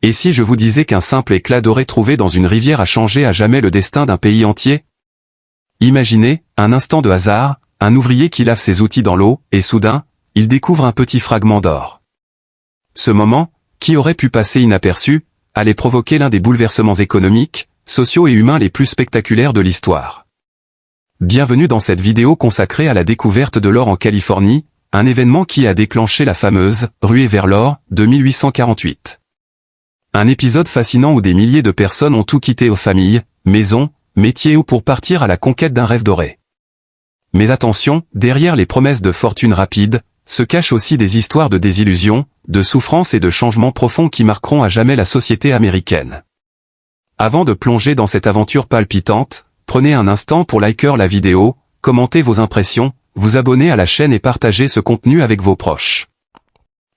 Et si je vous disais qu'un simple éclat doré trouvé dans une rivière a changé à jamais le destin d'un pays entier? Imaginez, un instant de hasard, un ouvrier qui lave ses outils dans l'eau, et soudain, il découvre un petit fragment d'or. Ce moment, qui aurait pu passer inaperçu, allait provoquer l'un des bouleversements économiques, sociaux et humains les plus spectaculaires de l'histoire. Bienvenue dans cette vidéo consacrée à la découverte de l'or en Californie, un événement qui a déclenché la fameuse « ruée vers l'or » de 1848. Un épisode fascinant où des milliers de personnes ont tout quitté aux familles, maisons, métiers ou pour partir à la conquête d'un rêve doré. Mais attention, derrière les promesses de fortune rapide, se cachent aussi des histoires de désillusion, de souffrance et de changements profonds qui marqueront à jamais la société américaine. Avant de plonger dans cette aventure palpitante, prenez un instant pour liker la vidéo, commenter vos impressions, vous abonner à la chaîne et partager ce contenu avec vos proches.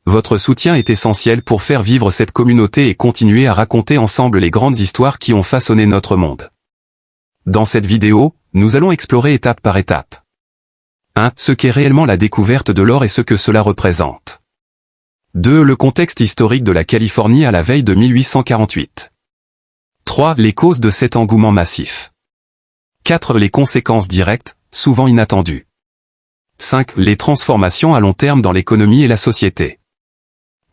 Votre soutien est essentiel pour faire vivre cette communauté et continuer à raconter ensemble les grandes histoires qui ont façonné notre monde. Dans cette vidéo, nous allons explorer étape par étape. 1. Ce qu'est réellement la découverte de l'or et ce que cela représente. 2. Le contexte historique de la Californie à la veille de 1848. 3. Les causes de cet engouement massif. 4. Les conséquences directes, souvent inattendues. 5. Les transformations à long terme dans l'économie et la société.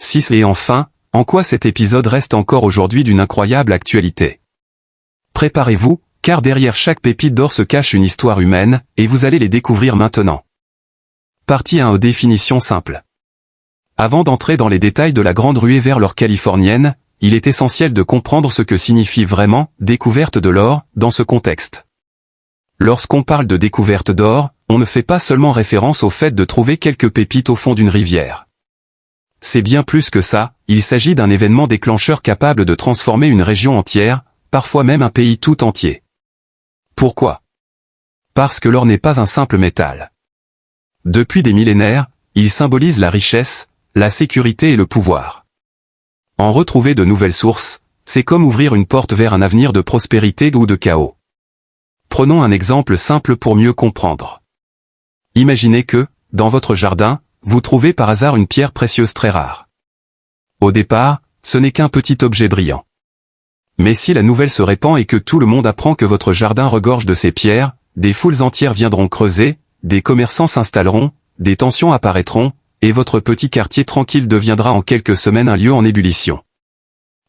6. Et enfin, en quoi cet épisode reste encore aujourd'hui d'une incroyable actualité. Préparez-vous, car derrière chaque pépite d'or se cache une histoire humaine, et vous allez les découvrir maintenant. Partie 1. Définition simple. Avant d'entrer dans les détails de la grande ruée vers l'or californienne, il est essentiel de comprendre ce que signifie vraiment « découverte de l'or » dans ce contexte. Lorsqu'on parle de découverte d'or, on ne fait pas seulement référence au fait de trouver quelques pépites au fond d'une rivière. C'est bien plus que ça, il s'agit d'un événement déclencheur capable de transformer une région entière, parfois même un pays tout entier. Pourquoi? Parce que l'or n'est pas un simple métal. Depuis des millénaires, il symbolise la richesse, la sécurité et le pouvoir. En retrouver de nouvelles sources, c'est comme ouvrir une porte vers un avenir de prospérité ou de chaos. Prenons un exemple simple pour mieux comprendre. Imaginez que, dans votre jardin, vous trouvez par hasard une pierre précieuse très rare. Au départ, ce n'est qu'un petit objet brillant. Mais si la nouvelle se répand et que tout le monde apprend que votre jardin regorge de ces pierres, des foules entières viendront creuser, des commerçants s'installeront, des tensions apparaîtront, et votre petit quartier tranquille deviendra en quelques semaines un lieu en ébullition.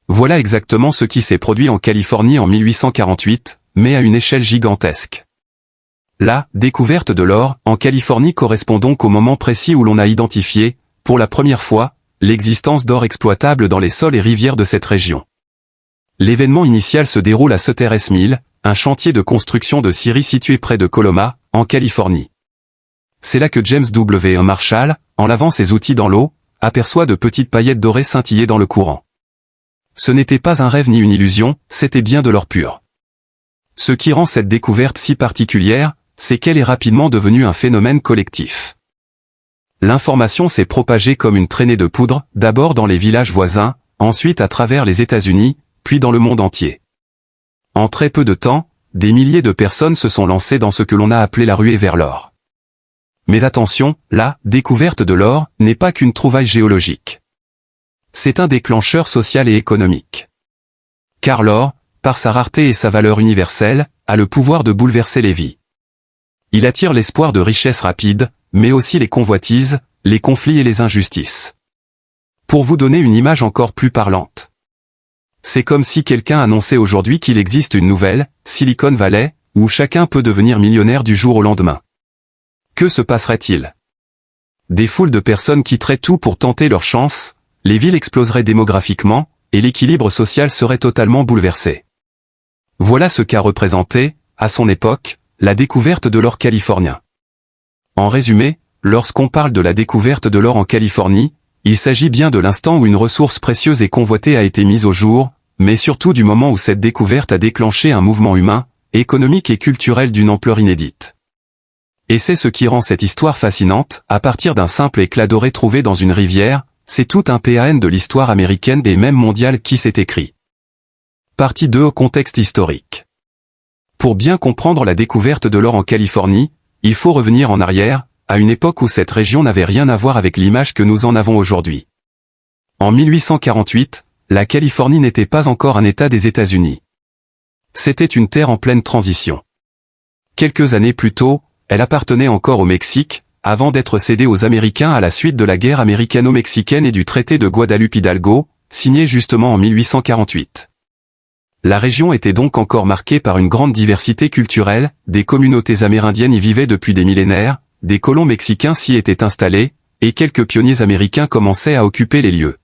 Voilà exactement ce qui s'est produit en Californie en 1848, mais à une échelle gigantesque. La découverte de l'or en Californie correspond donc au moment précis où l'on a identifié, pour la première fois, l'existence d'or exploitable dans les sols et rivières de cette région. L'événement initial se déroule à Sutter's Mill, un chantier de construction de scierie situé près de Coloma, en Californie. C'est là que James W. Marshall, en lavant ses outils dans l'eau, aperçoit de petites paillettes dorées scintiller dans le courant. Ce n'était pas un rêve ni une illusion, c'était bien de l'or pur. Ce qui rend cette découverte si particulière, c'est qu'elle est rapidement devenue un phénomène collectif. L'information s'est propagée comme une traînée de poudre, d'abord dans les villages voisins, ensuite à travers les États-Unis, puis dans le monde entier. En très peu de temps, des milliers de personnes se sont lancées dans ce que l'on a appelé la ruée vers l'or. Mais attention, la découverte de l'or n'est pas qu'une trouvaille géologique. C'est un déclencheur social et économique. Car l'or, par sa rareté et sa valeur universelle, a le pouvoir de bouleverser les vies. Il attire l'espoir de richesses rapides, mais aussi les convoitises, les conflits et les injustices. Pour vous donner une image encore plus parlante. C'est comme si quelqu'un annonçait aujourd'hui qu'il existe une nouvelle, Silicon Valley, où chacun peut devenir millionnaire du jour au lendemain. Que se passerait-il? Des foules de personnes quitteraient tout pour tenter leur chance, les villes exploseraient démographiquement, et l'équilibre social serait totalement bouleversé. Voilà ce qu'a représenté, à son époque, la découverte de l'or californien. En résumé, lorsqu'on parle de la découverte de l'or en Californie, il s'agit bien de l'instant où une ressource précieuse et convoitée a été mise au jour, mais surtout du moment où cette découverte a déclenché un mouvement humain, économique et culturel d'une ampleur inédite. Et c'est ce qui rend cette histoire fascinante, à partir d'un simple éclat doré trouvé dans une rivière, c'est tout un PAN de l'histoire américaine et même mondiale qui s'est écrit. Partie 2. Contexte historique. Pour bien comprendre la découverte de l'or en Californie, il faut revenir en arrière, à une époque où cette région n'avait rien à voir avec l'image que nous en avons aujourd'hui. En 1848, la Californie n'était pas encore un État des États-Unis. C'était une terre en pleine transition. Quelques années plus tôt, elle appartenait encore au Mexique, avant d'être cédée aux Américains à la suite de la guerre américano-mexicaine et du traité de Guadalupe-Hidalgo, signé justement en 1848. La région était donc encore marquée par une grande diversité culturelle, des communautés amérindiennes y vivaient depuis des millénaires, des colons mexicains s'y étaient installés, et quelques pionniers américains commençaient à occuper les lieux.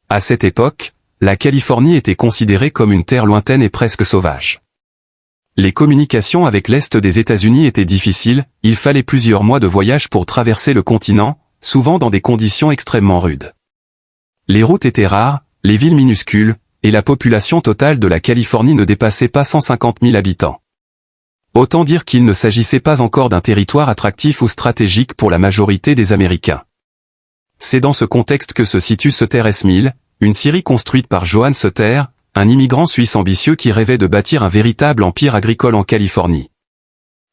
À cette époque, la Californie était considérée comme une terre lointaine et presque sauvage. Les communications avec l'Est des États-Unis étaient difficiles, il fallait plusieurs mois de voyage pour traverser le continent, souvent dans des conditions extrêmement rudes. Les routes étaient rares, les villes minuscules, et la population totale de la Californie ne dépassait pas 150 000 habitants. Autant dire qu'il ne s'agissait pas encore d'un territoire attractif ou stratégique pour la majorité des Américains. C'est dans ce contexte que se situe Sutter S. Mill, une scierie construite par Johann Sutter, un immigrant suisse ambitieux qui rêvait de bâtir un véritable empire agricole en Californie.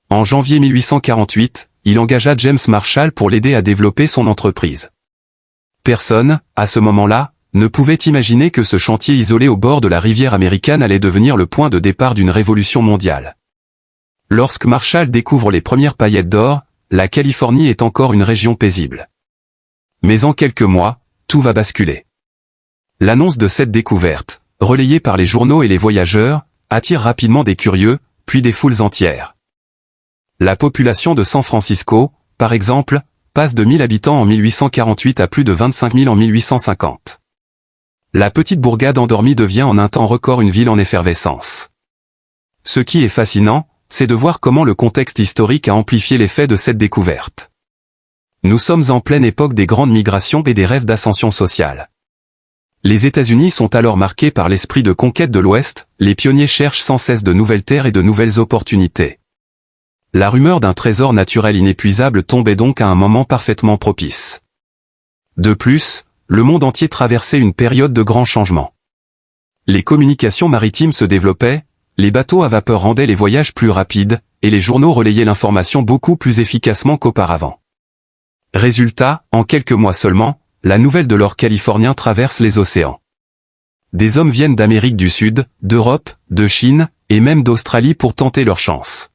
En janvier 1848, il engagea James Marshall pour l'aider à développer son entreprise. Personne, à ce moment-là, ne pouvait imaginer que ce chantier isolé au bord de la rivière américaine allait devenir le point de départ d'une révolution mondiale. Lorsque Marshall découvre les premières paillettes d'or, la Californie est encore une région paisible. Mais en quelques mois, tout va basculer. L'annonce de cette découverte, relayée par les journaux et les voyageurs, attire rapidement des curieux, puis des foules entières. La population de San Francisco, par exemple, passe de 1000 habitants en 1848 à plus de 25 000 en 1850. La petite bourgade endormie devient en un temps record une ville en effervescence. Ce qui est fascinant, c'est de voir comment le contexte historique a amplifié l'effet de cette découverte. Nous sommes en pleine époque des grandes migrations et des rêves d'ascension sociale. Les États-Unis sont alors marqués par l'esprit de conquête de l'Ouest, les pionniers cherchent sans cesse de nouvelles terres et de nouvelles opportunités. La rumeur d'un trésor naturel inépuisable tombait donc à un moment parfaitement propice. De plus, le monde entier traversait une période de grands changements. Les communications maritimes se développaient, les bateaux à vapeur rendaient les voyages plus rapides, et les journaux relayaient l'information beaucoup plus efficacement qu'auparavant. Résultat, en quelques mois seulement, la nouvelle de l'or californien traverse les océans. Des hommes viennent d'Amérique du Sud, d'Europe, de Chine, et même d'Australie pour tenter leur chance.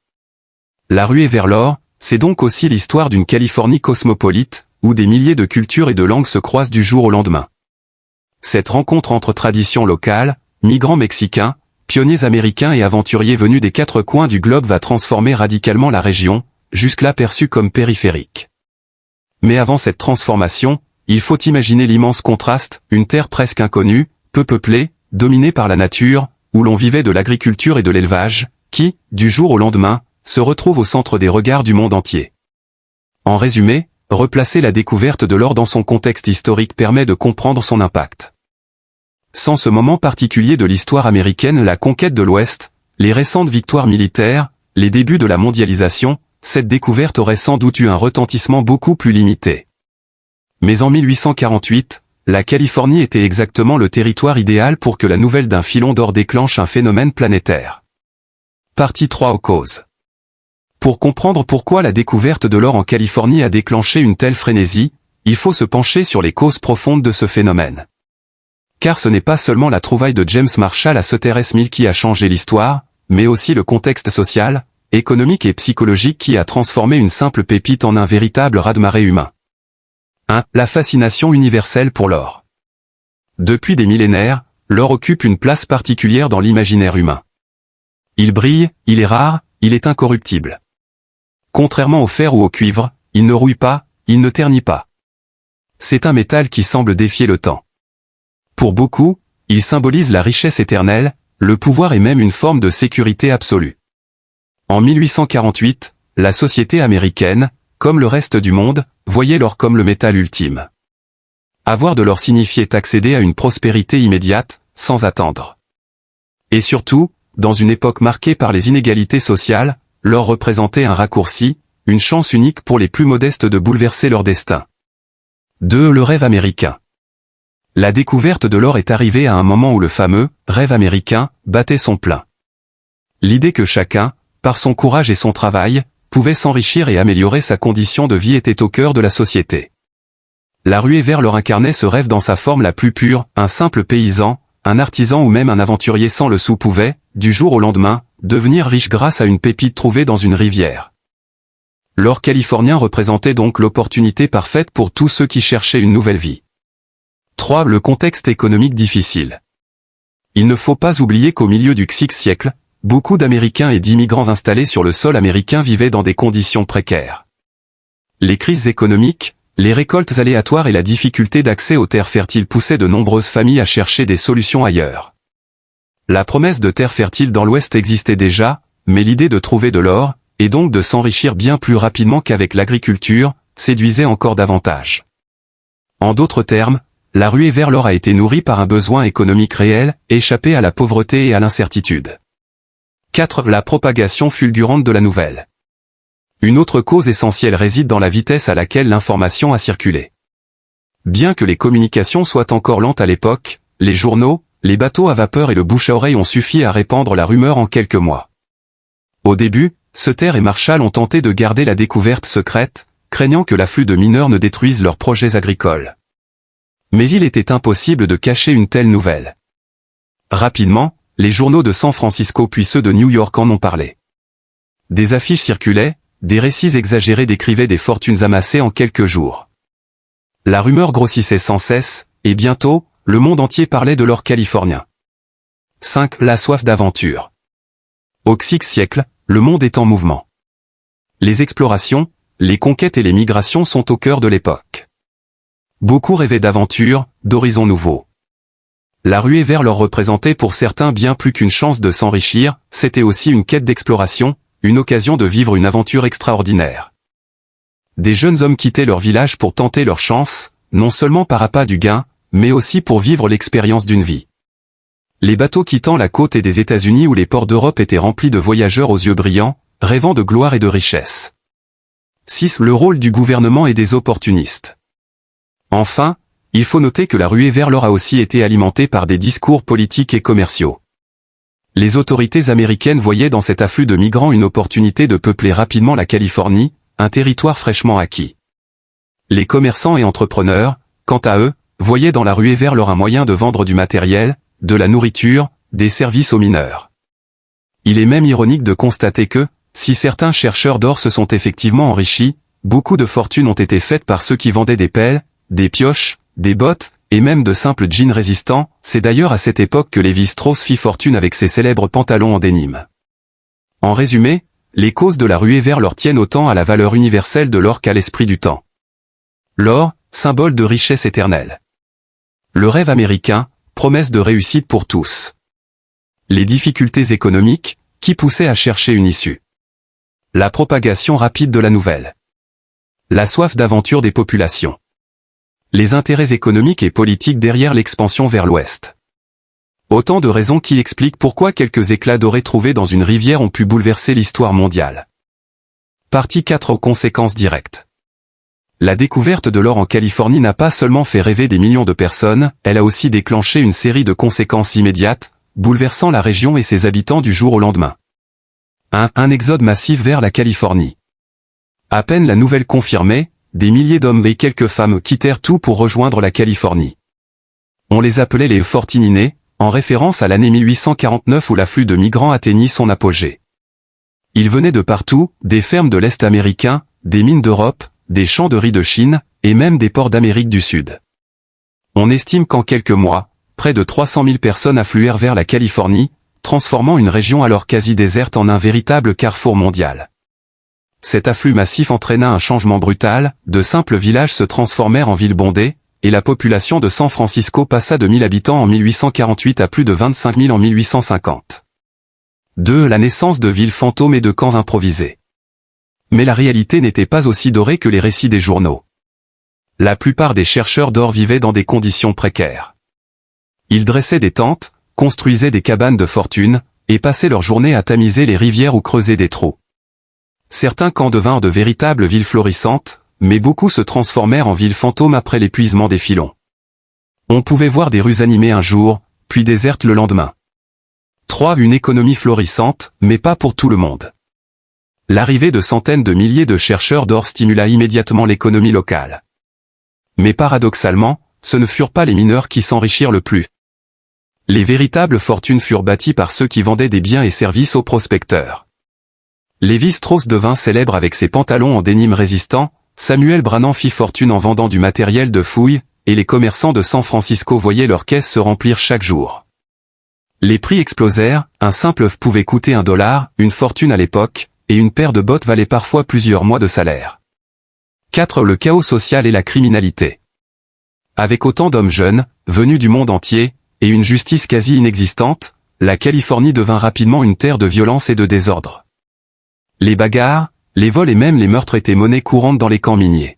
La ruée vers l'or, c'est donc aussi l'histoire d'une Californie cosmopolite, où des milliers de cultures et de langues se croisent du jour au lendemain. Cette rencontre entre traditions locales, migrants mexicains, pionniers américains et aventuriers venus des quatre coins du globe va transformer radicalement la région, jusque-là perçue comme périphérique. Mais avant cette transformation, il faut imaginer l'immense contraste, une terre presque inconnue, peu peuplée, dominée par la nature, où l'on vivait de l'agriculture et de l'élevage, qui, du jour au lendemain, se retrouve au centre des regards du monde entier. En résumé, replacer la découverte de l'or dans son contexte historique permet de comprendre son impact. Sans ce moment particulier de l'histoire américaine, la conquête de l'Ouest, les récentes victoires militaires, les débuts de la mondialisation, cette découverte aurait sans doute eu un retentissement beaucoup plus limité. Mais en 1848, la Californie était exactement le territoire idéal pour que la nouvelle d'un filon d'or déclenche un phénomène planétaire. Partie 3 aux causes. Pour comprendre pourquoi la découverte de l'or en Californie a déclenché une telle frénésie, il faut se pencher sur les causes profondes de ce phénomène. Car ce n'est pas seulement la trouvaille de James Marshall à Sutter S. Mill qui a changé l'histoire, mais aussi le contexte social, économique et psychologique qui a transformé une simple pépite en un véritable raz-de-marée humain. 1. La fascination universelle pour l'or. Depuis des millénaires, l'or occupe une place particulière dans l'imaginaire humain. Il brille, il est rare, il est incorruptible. Contrairement au fer ou au cuivre, il ne rouille pas, il ne ternit pas. C'est un métal qui semble défier le temps. Pour beaucoup, il symbolise la richesse éternelle, le pouvoir et même une forme de sécurité absolue. En 1848, la société américaine, comme le reste du monde, voyait l'or comme le métal ultime. Avoir de l'or signifiait accéder à une prospérité immédiate, sans attendre. Et surtout, dans une époque marquée par les inégalités sociales, l'or représentait un raccourci, une chance unique pour les plus modestes de bouleverser leur destin. 2. Le rêve américain. La découverte de l'or est arrivée à un moment où le fameux « rêve américain » battait son plein. L'idée que chacun, par son courage et son travail, pouvait s'enrichir et améliorer sa condition de vie était au cœur de la société. La ruée vers l'or incarnait ce rêve dans sa forme la plus pure, un simple paysan, un artisan ou même un aventurier sans le sou pouvait, du jour au lendemain, devenir riche grâce à une pépite trouvée dans une rivière. L'or californien représentait donc l'opportunité parfaite pour tous ceux qui cherchaient une nouvelle vie. 3. Le contexte économique difficile. Il ne faut pas oublier qu'au milieu du XVIe siècle, beaucoup d'Américains et d'immigrants installés sur le sol américain vivaient dans des conditions précaires. Les crises économiques, les récoltes aléatoires et la difficulté d'accès aux terres fertiles poussaient de nombreuses familles à chercher des solutions ailleurs. La promesse de terres fertiles dans l'Ouest existait déjà, mais l'idée de trouver de l'or, et donc de s'enrichir bien plus rapidement qu'avec l'agriculture, séduisait encore davantage. En d'autres termes, la ruée vers l'or a été nourrie par un besoin économique réel, échapper à la pauvreté et à l'incertitude. 4. La propagation fulgurante de la nouvelle. Une autre cause essentielle réside dans la vitesse à laquelle l'information a circulé. Bien que les communications soient encore lentes à l'époque, les journaux, les bateaux à vapeur et le bouche à oreille ont suffi à répandre la rumeur en quelques mois. Au début, Sutter et Marshall ont tenté de garder la découverte secrète, craignant que l'afflux de mineurs ne détruise leurs projets agricoles. Mais il était impossible de cacher une telle nouvelle. Rapidement, les journaux de San Francisco puis ceux de New York en ont parlé. Des affiches circulaient, des récits exagérés décrivaient des fortunes amassées en quelques jours. La rumeur grossissait sans cesse, et bientôt, le monde entier parlait de l'or californien. 5. La soif d'aventure. Au XVIe siècle, le monde est en mouvement. Les explorations, les conquêtes et les migrations sont au cœur de l'époque. Beaucoup rêvaient d'aventures, d'horizons nouveaux. La ruée vers l'or représentait pour certains bien plus qu'une chance de s'enrichir, c'était aussi une quête d'exploration, une occasion de vivre une aventure extraordinaire. Des jeunes hommes quittaient leur village pour tenter leur chance, non seulement par appât du gain, mais aussi pour vivre l'expérience d'une vie. Les bateaux quittant la côte et des États-Unis ou les ports d'Europe étaient remplis de voyageurs aux yeux brillants, rêvant de gloire et de richesse. 6. Le rôle du gouvernement et des opportunistes. Enfin, il faut noter que la ruée vers l'or a aussi été alimentée par des discours politiques et commerciaux. Les autorités américaines voyaient dans cet afflux de migrants une opportunité de peupler rapidement la Californie, un territoire fraîchement acquis. Les commerçants et entrepreneurs, quant à eux, voyaient dans la ruée vers l'or un moyen de vendre du matériel, de la nourriture, des services aux mineurs. Il est même ironique de constater que, si certains chercheurs d'or se sont effectivement enrichis, beaucoup de fortunes ont été faites par ceux qui vendaient des pelles, des pioches, des bottes, et même de simples jeans résistants. C'est d'ailleurs à cette époque que Lévi-Strauss fit fortune avec ses célèbres pantalons en dénime. En résumé, les causes de la ruée vers l'or tiennent autant à la valeur universelle de l'or qu'à l'esprit du temps. L'or, symbole de richesse éternelle. Le rêve américain, promesse de réussite pour tous. Les difficultés économiques, qui poussaient à chercher une issue. La propagation rapide de la nouvelle. La soif d'aventure des populations. Les intérêts économiques et politiques derrière l'expansion vers l'ouest. Autant de raisons qui expliquent pourquoi quelques éclats dorés trouvés dans une rivière ont pu bouleverser l'histoire mondiale. Partie 4. Conséquences directes. La découverte de l'or en Californie n'a pas seulement fait rêver des millions de personnes, elle a aussi déclenché une série de conséquences immédiates, bouleversant la région et ses habitants du jour au lendemain. 1. Un exode massif vers la Californie. À peine la nouvelle confirmée, des milliers d'hommes et quelques femmes quittèrent tout pour rejoindre la Californie. On les appelait les Fortininés, en référence à l'année 1849 où l'afflux de migrants atteignit son apogée. Ils venaient de partout, des fermes de l'Est américain, des mines d'Europe, des champs de riz de Chine, et même des ports d'Amérique du Sud. On estime qu'en quelques mois, près de 300 000 personnes affluèrent vers la Californie, transformant une région alors quasi déserte en un véritable carrefour mondial. Cet afflux massif entraîna un changement brutal, de simples villages se transformèrent en villes bondées, et la population de San Francisco passa de 1000 habitants en 1848 à plus de 25 000 en 1850. 2. La naissance de villes fantômes et de camps improvisés. Mais la réalité n'était pas aussi dorée que les récits des journaux. La plupart des chercheurs d'or vivaient dans des conditions précaires. Ils dressaient des tentes, construisaient des cabanes de fortune, et passaient leurs journées à tamiser les rivières ou creuser des trous. Certains camps devinrent de véritables villes florissantes, mais beaucoup se transformèrent en villes fantômes après l'épuisement des filons. On pouvait voir des rues animées un jour, puis désertes le lendemain. 3. Une économie florissante, mais pas pour tout le monde. L'arrivée de centaines de milliers de chercheurs d'or stimula immédiatement l'économie locale. Mais paradoxalement, ce ne furent pas les mineurs qui s'enrichirent le plus. Les véritables fortunes furent bâties par ceux qui vendaient des biens et services aux prospecteurs. Lévi-Strauss devint célèbre avec ses pantalons en dénime résistant, Samuel Brannan fit fortune en vendant du matériel de fouille, et les commerçants de San Francisco voyaient leurs caisses se remplir chaque jour. Les prix explosèrent, un simple œuf pouvait coûter $1, une fortune à l'époque, et une paire de bottes valait parfois plusieurs mois de salaire. 4. Le chaos social et la criminalité. Avec autant d'hommes jeunes, venus du monde entier, et une justice quasi inexistante, la Californie devint rapidement une terre de violence et de désordre. Les bagarres, les vols et même les meurtres étaient monnaie courante dans les camps miniers.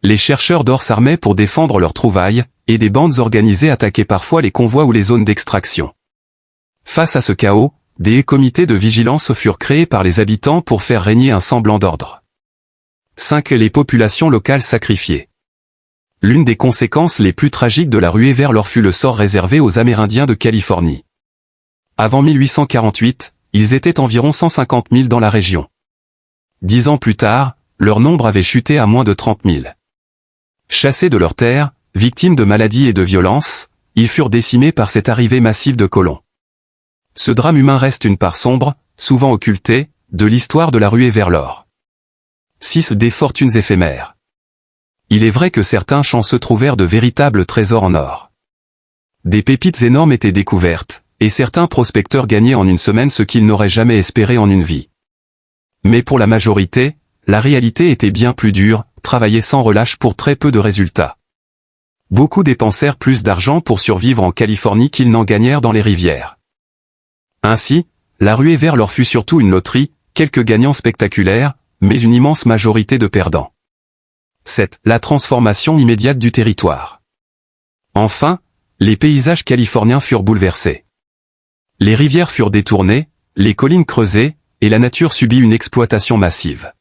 Les chercheurs d'or s'armaient pour défendre leurs trouvailles, et des bandes organisées attaquaient parfois les convois ou les zones d'extraction. Face à ce chaos, des comités de vigilance furent créés par les habitants pour faire régner un semblant d'ordre. 5. Les populations locales sacrifiées. L'une des conséquences les plus tragiques de la ruée vers l'or fut le sort réservé aux Amérindiens de Californie. Avant 1848, ils étaient environ 150 000 dans la région. 10 ans plus tard, leur nombre avait chuté à moins de 30 000. Chassés de leurs terres, victimes de maladies et de violences, ils furent décimés par cette arrivée massive de colons. Ce drame humain reste une part sombre, souvent occultée, de l'histoire de la ruée vers l'or. 6. Des fortunes éphémères. Il est vrai que certains champs se trouvèrent de véritables trésors en or. Des pépites énormes étaient découvertes, et certains prospecteurs gagnaient en une semaine ce qu'ils n'auraient jamais espéré en une vie. Mais pour la majorité, la réalité était bien plus dure, travailler sans relâche pour très peu de résultats. Beaucoup dépensèrent plus d'argent pour survivre en Californie qu'ils n'en gagnèrent dans les rivières. Ainsi, la ruée vers l'or fut surtout une loterie, quelques gagnants spectaculaires, mais une immense majorité de perdants. 7. La transformation immédiate du territoire. Enfin, les paysages californiens furent bouleversés. Les rivières furent détournées, les collines creusées, et la nature subit une exploitation massive.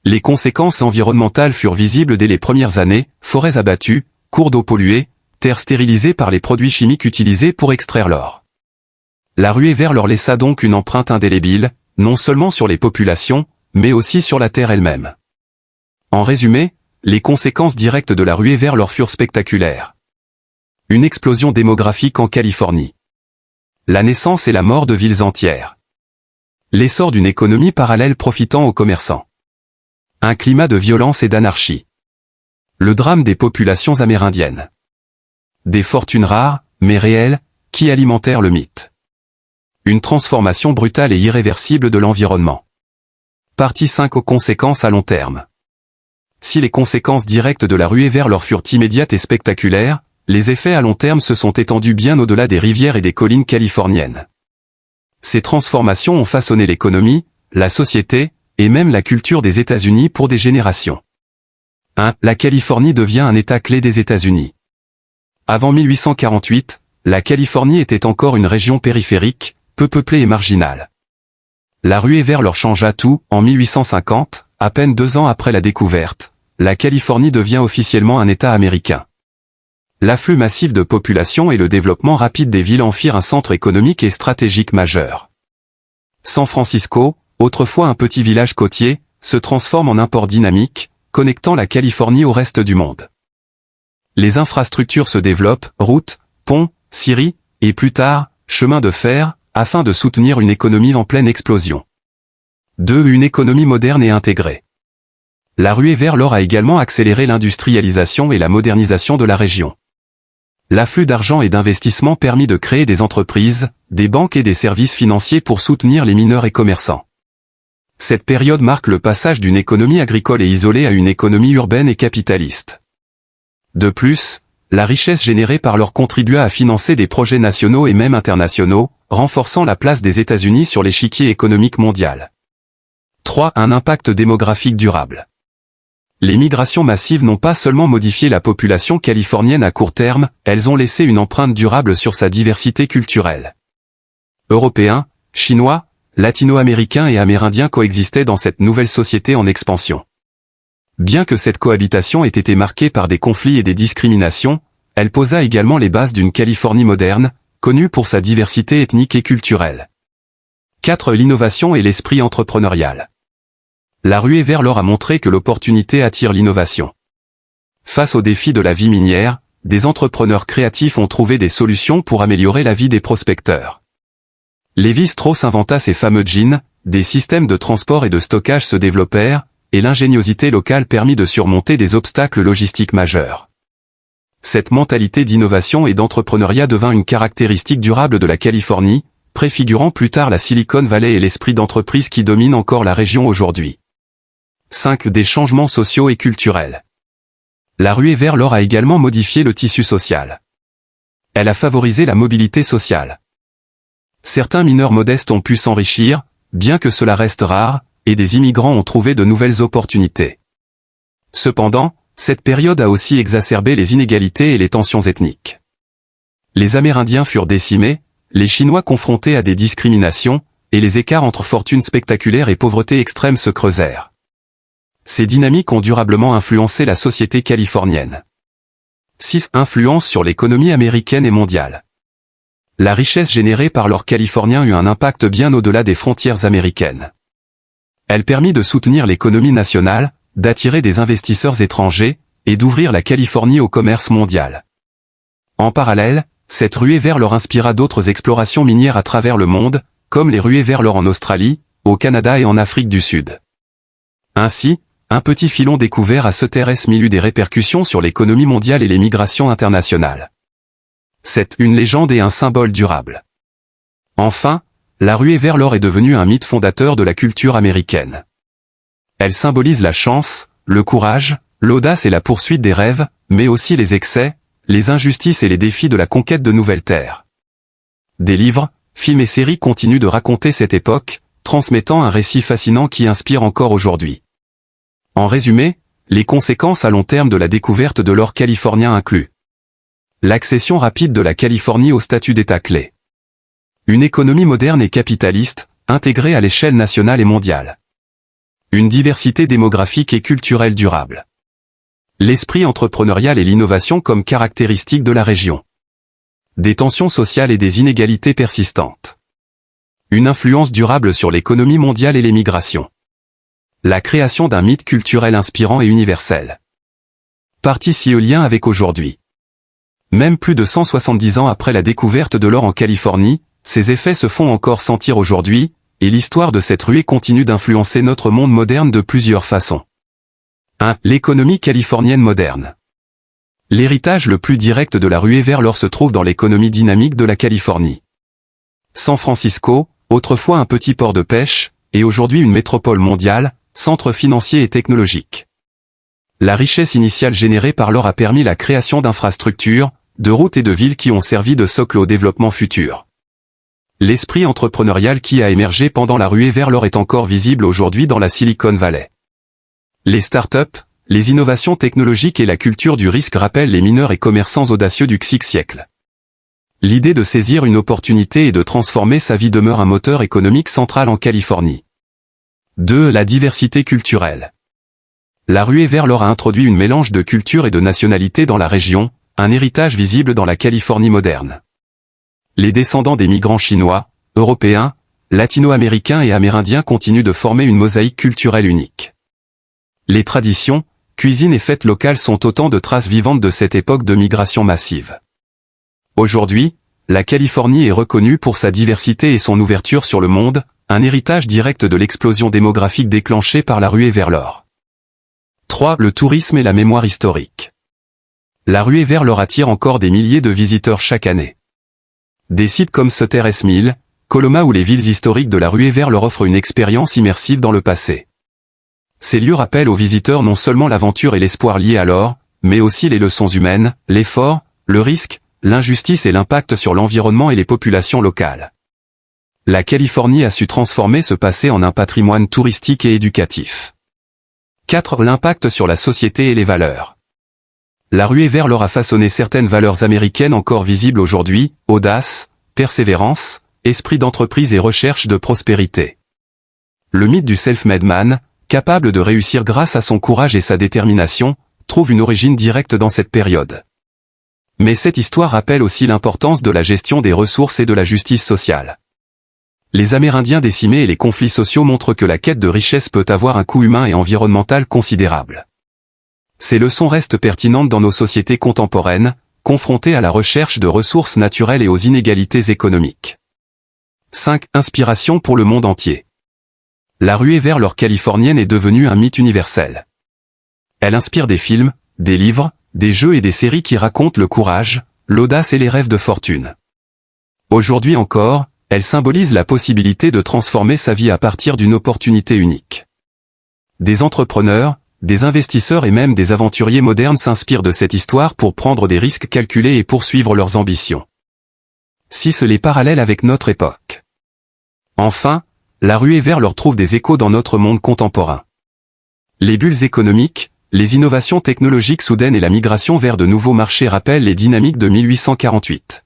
Les conséquences environnementales furent visibles dès les premières années, forêts abattues, cours d'eau pollués, terres stérilisées par les produits chimiques utilisés pour extraire l'or. La ruée vers l'or laissa donc une empreinte indélébile, non seulement sur les populations, mais aussi sur la terre elle-même. En résumé, les conséquences directes de la ruée vers l'or furent spectaculaires. Une explosion démographique en Californie. La naissance et la mort de villes entières. L'essor d'une économie parallèle profitant aux commerçants. Un climat de violence et d'anarchie. Le drame des populations amérindiennes. Des fortunes rares, mais réelles, qui alimentèrent le mythe. Une transformation brutale et irréversible de l'environnement. Partie 5. Aux conséquences à long terme. Si les conséquences directes de la ruée vers l'or furent immédiates et spectaculaires, les effets à long terme se sont étendus bien au-delà des rivières et des collines californiennes. Ces transformations ont façonné l'économie, la société, et même la culture des États-Unis pour des générations. 1. La Californie devient un État clé des États-Unis. Avant 1848, la Californie était encore une région périphérique, peu peuplée et marginale. La ruée vers l'or changea tout, en 1850, à peine 2 ans après la découverte, la Californie devient officiellement un État américain. L'afflux massif de population et le développement rapide des villes en firent un centre économique et stratégique majeur. San Francisco, autrefois un petit village côtier, se transforme en un port dynamique, connectant la Californie au reste du monde. Les infrastructures se développent, routes, ponts, scieries, et plus tard, chemins de fer, afin de soutenir une économie en pleine explosion. 2. Une économie moderne et intégrée. La ruée vers l'or a également accéléré l'industrialisation et la modernisation de la région. L'afflux d'argent et d'investissement permit de créer des entreprises, des banques et des services financiers pour soutenir les mineurs et commerçants. Cette période marque le passage d'une économie agricole et isolée à une économie urbaine et capitaliste. De plus, la richesse générée par l'or contribua à financer des projets nationaux et même internationaux, renforçant la place des États-Unis sur l'échiquier économique mondial. 3. Un impact démographique durable. Les migrations massives n'ont pas seulement modifié la population californienne à court terme, elles ont laissé une empreinte durable sur sa diversité culturelle. Européens, Chinois, Latino-Américains et Amérindiens coexistaient dans cette nouvelle société en expansion. Bien que cette cohabitation ait été marquée par des conflits et des discriminations, elle posa également les bases d'une Californie moderne, connue pour sa diversité ethnique et culturelle. 4. L'innovation et l'esprit entrepreneurial. La ruée vers l'or a montré que l'opportunité attire l'innovation. face aux défis de la vie minière, des entrepreneurs créatifs ont trouvé des solutions pour améliorer la vie des prospecteurs. Lévi-Strauss inventa ses fameux jeans, des systèmes de transport et de stockage se développèrent, et l'ingéniosité locale permit de surmonter des obstacles logistiques majeurs. Cette mentalité d'innovation et d'entrepreneuriat devint une caractéristique durable de la Californie, préfigurant plus tard la Silicon Valley et l'esprit d'entreprise qui domine encore la région aujourd'hui. 5. Des changements sociaux et culturels. La ruée vers l'or a également modifié le tissu social. Elle a favorisé la mobilité sociale. Certains mineurs modestes ont pu s'enrichir, bien que cela reste rare, et des immigrants ont trouvé de nouvelles opportunités. Cependant, cette période a aussi exacerbé les inégalités et les tensions ethniques. Les Amérindiens furent décimés, les Chinois confrontés à des discriminations, et les écarts entre fortune spectaculaire et pauvreté extrême se creusèrent. Ces dynamiques ont durablement influencé la société californienne. 6. Influence sur l'économie américaine et mondiale. La richesse générée par l'or californien eut un impact bien au-delà des frontières américaines. Elle permit de soutenir l'économie nationale, d'attirer des investisseurs étrangers, et d'ouvrir la Californie au commerce mondial. En parallèle, cette ruée vers l'or inspira d'autres explorations minières à travers le monde, comme les ruées vers l'or en Australie, au Canada et en Afrique du Sud. Ainsi, un petit filon découvert à Sutter's Mill eut des répercussions sur l'économie mondiale et les migrations internationales. C'est une légende et un symbole durable. Enfin, la ruée vers l'or est devenue un mythe fondateur de la culture américaine. Elle symbolise la chance, le courage, l'audace et la poursuite des rêves, mais aussi les excès, les injustices et les défis de la conquête de nouvelles terres. Des livres, films et séries continuent de raconter cette époque, transmettant un récit fascinant qui inspire encore aujourd'hui. En résumé, les conséquences à long terme de la découverte de l'or californien incluent l'accession rapide de la Californie au statut d'État clé. Une économie moderne et capitaliste, intégrée à l'échelle nationale et mondiale. Une diversité démographique et culturelle durable. L'esprit entrepreneurial et l'innovation comme caractéristiques de la région. Des tensions sociales et des inégalités persistantes. Une influence durable sur l'économie mondiale et les migrations. La création d'un mythe culturel inspirant et universel. Parti si le lien avec aujourd'hui. Même plus de 170 ans après la découverte de l'or en Californie, ses effets se font encore sentir aujourd'hui, et l'histoire de cette ruée continue d'influencer notre monde moderne de plusieurs façons. 1. L'économie californienne moderne. L'héritage le plus direct de la ruée vers l'or se trouve dans l'économie dynamique de la Californie. San Francisco, autrefois un petit port de pêche, est aujourd'hui une métropole mondiale, centre financier et technologique. La richesse initiale générée par l'or a permis la création d'infrastructures, de routes et de villes qui ont servi de socle au développement futur. L'esprit entrepreneurial qui a émergé pendant la ruée vers l'or est encore visible aujourd'hui dans la Silicon Valley. Les startups, les innovations technologiques et la culture du risque rappellent les mineurs et commerçants audacieux du XXe siècle. L'idée de saisir une opportunité et de transformer sa vie demeure un moteur économique central en Californie. 2. La diversité culturelle. La ruée vers l'or a introduit une mélange de cultures et de nationalités dans la région, un héritage visible dans la Californie moderne. Les descendants des migrants chinois, européens, latino-américains et amérindiens continuent de former une mosaïque culturelle unique. Les traditions, cuisines et fêtes locales sont autant de traces vivantes de cette époque de migration massive. Aujourd'hui, la Californie est reconnue pour sa diversité et son ouverture sur le monde, un héritage direct de l'explosion démographique déclenchée par la ruée vers l'or. 3. Le tourisme et la mémoire historique. La ruée vers l'or attire encore des milliers de visiteurs chaque année. Des sites comme Sutter's Mill, Coloma ou les villes historiques de la ruée vers l'or offrent une expérience immersive dans le passé. Ces lieux rappellent aux visiteurs non seulement l'aventure et l'espoir liés à l'or, mais aussi les leçons humaines, l'effort, le risque, l'injustice et l'impact sur l'environnement et les populations locales. La Californie a su transformer ce passé en un patrimoine touristique et éducatif. 4. L'impact sur la société et les valeurs. La ruée vers l'or a façonné certaines valeurs américaines encore visibles aujourd'hui, audace, persévérance, esprit d'entreprise et recherche de prospérité. Le mythe du self-made man, capable de réussir grâce à son courage et sa détermination, trouve une origine directe dans cette période. Mais cette histoire rappelle aussi l'importance de la gestion des ressources et de la justice sociale. Les Amérindiens décimés et les conflits sociaux montrent que la quête de richesse peut avoir un coût humain et environnemental considérable. Ces leçons restent pertinentes dans nos sociétés contemporaines, confrontées à la recherche de ressources naturelles et aux inégalités économiques. 5. Inspiration pour le monde entier. La ruée vers l'or californienne est devenue un mythe universel. Elle inspire des films, des livres, des jeux et des séries qui racontent le courage, l'audace et les rêves de fortune. Aujourd'hui encore, elle symbolise la possibilité de transformer sa vie à partir d'une opportunité unique. Des entrepreneurs, des investisseurs et même des aventuriers modernes s'inspirent de cette histoire pour prendre des risques calculés et poursuivre leurs ambitions. 6. Les parallèles avec notre époque. Enfin, la ruée vers l'or trouve des échos dans notre monde contemporain. Les bulles économiques, les innovations technologiques soudaines et la migration vers de nouveaux marchés rappellent les dynamiques de 1848.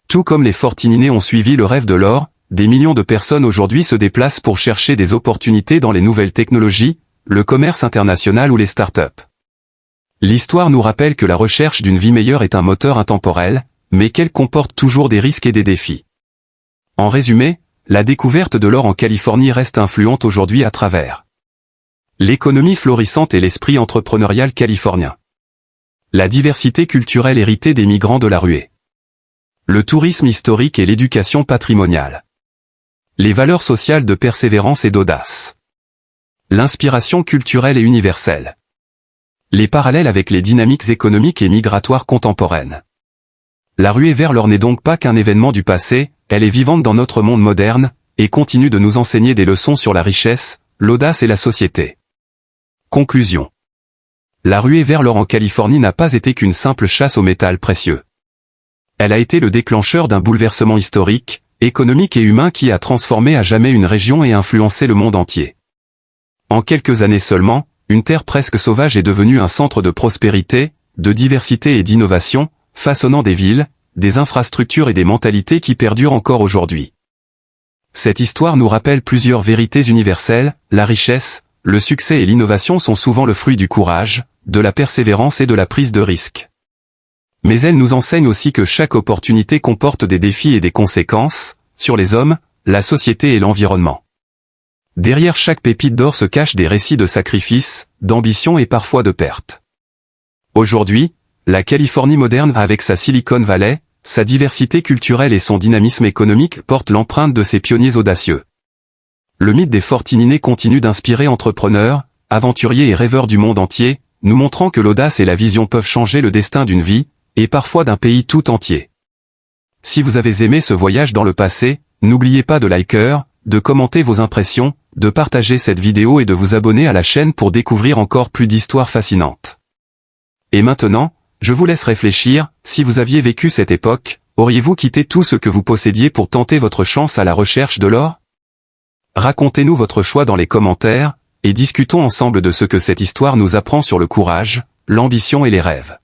Tout comme les Fortinynais ont suivi le rêve de l'or, des millions de personnes aujourd'hui se déplacent pour chercher des opportunités dans les nouvelles technologies, le commerce international ou les startups. L'histoire nous rappelle que la recherche d'une vie meilleure est un moteur intemporel, mais qu'elle comporte toujours des risques et des défis. En résumé, la découverte de l'or en Californie reste influente aujourd'hui à travers l'économie florissante et l'esprit entrepreneurial californien, la diversité culturelle héritée des migrants de la ruée, le tourisme historique et l'éducation patrimoniale, les valeurs sociales de persévérance et d'audace, l'inspiration culturelle et universelle, les parallèles avec les dynamiques économiques et migratoires contemporaines. La ruée vers l'or n'est donc pas qu'un événement du passé, elle est vivante dans notre monde moderne, et continue de nous enseigner des leçons sur la richesse, l'audace et la société. Conclusion. La ruée vers l'or en Californie n'a pas été qu'une simple chasse aux métals précieux. Elle a été le déclencheur d'un bouleversement historique, économique et humain qui a transformé à jamais une région et influencé le monde entier. En quelques années seulement, une terre presque sauvage est devenue un centre de prospérité, de diversité et d'innovation, façonnant des villes, des infrastructures et des mentalités qui perdurent encore aujourd'hui. Cette histoire nous rappelle plusieurs vérités universelles, la richesse, le succès et l'innovation sont souvent le fruit du courage, de la persévérance et de la prise de risque. Mais elle nous enseigne aussi que chaque opportunité comporte des défis et des conséquences, sur les hommes, la société et l'environnement. Derrière chaque pépite d'or se cachent des récits de sacrifices, d'ambition et parfois de pertes. Aujourd'hui, la Californie moderne avec sa Silicon Valley, sa diversité culturelle et son dynamisme économique porte l'empreinte de ses pionniers audacieux. Le mythe des Fortinynais continue d'inspirer entrepreneurs, aventuriers et rêveurs du monde entier, nous montrant que l'audace et la vision peuvent changer le destin d'une vie, et parfois d'un pays tout entier. Si vous avez aimé ce voyage dans le passé, n'oubliez pas de liker, de commenter vos impressions, de partager cette vidéo et de vous abonner à la chaîne pour découvrir encore plus d'histoires fascinantes. Et maintenant, je vous laisse réfléchir, si vous aviez vécu cette époque, auriez-vous quitté tout ce que vous possédiez pour tenter votre chance à la recherche de l'or? Racontez-nous votre choix dans les commentaires, et discutons ensemble de ce que cette histoire nous apprend sur le courage, l'ambition et les rêves.